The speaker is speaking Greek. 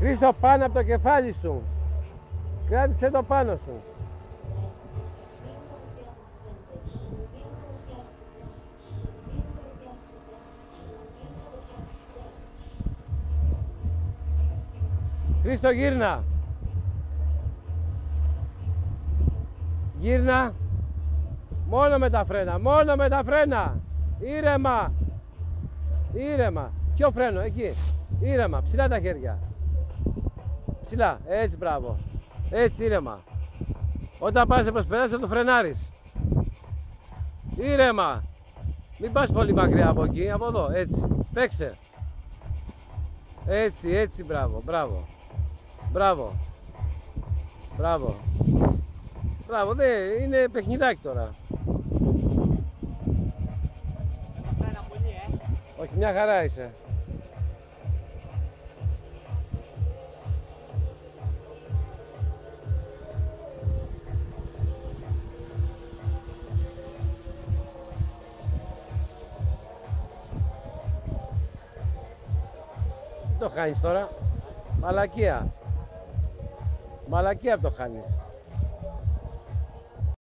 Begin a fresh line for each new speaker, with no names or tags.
Χρήστο, πάνω από το κεφάλι σου. Κράτησε το πάνω σου. Χρήστο, γύρνα. Γύρνα. Μόνο με τα φρένα, μόνο με τα φρένα. Ήρεμα. Ήρεμα. Ποιο φρένο, εκεί. Ήρεμα, ψηλά τα χέρια. Ψηλά, έτσι, μπράβο. Έτσι, ήρεμα. Όταν πας να προσπεράσεις θα το φρενάρεις. Ήρεμα. Μην πας πολύ μακριά από εκεί, από εδώ, έτσι. Παίξε. Έτσι, έτσι, μπράβο, μπράβο. Μπράβο. Μπράβο. Μπράβο, είναι παιχνιδάκι τώρα. Όχι, μια χαρά είσαι. Τι το χάνεις τώρα? Μαλακία. Μαλακία το χάνεις.